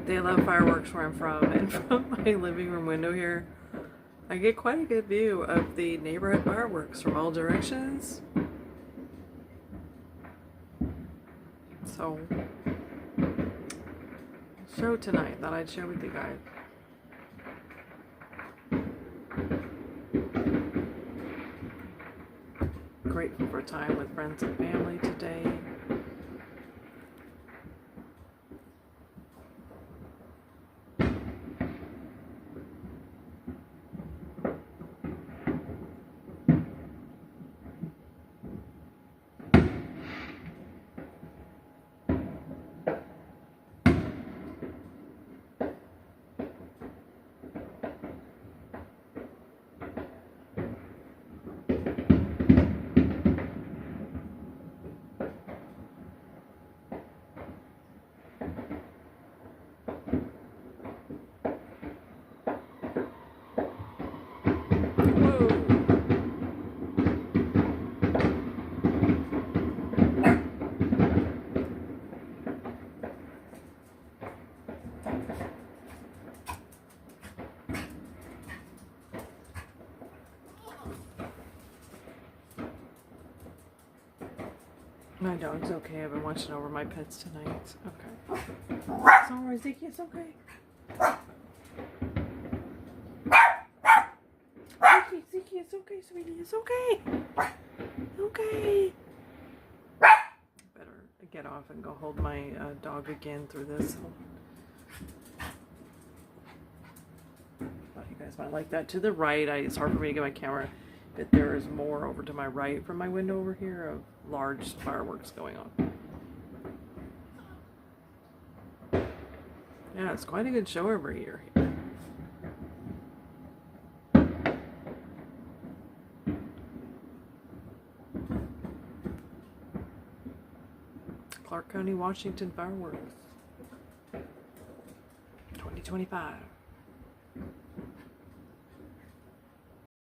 They love fireworks where I'm from, and from my living room window here, I get quite a good view of the neighborhood fireworks from all directions. So, show tonight, thought I'd share with you guys. Grateful for time with friends and family today. My dog's okay. I've been watching over my pets tonight. Okay. Sorry, Zeke, it's okay. Zeke, it's okay, sweetie. It's okay. Okay. Better get off and go hold my dog again through this. Thought you guys might like that. To the right, it's hard for me to get my camera, but there is more over to my right from my window over here of large fireworks going on. Yeah, it's quite a good show every year here. Clark County, Washington fireworks 2025.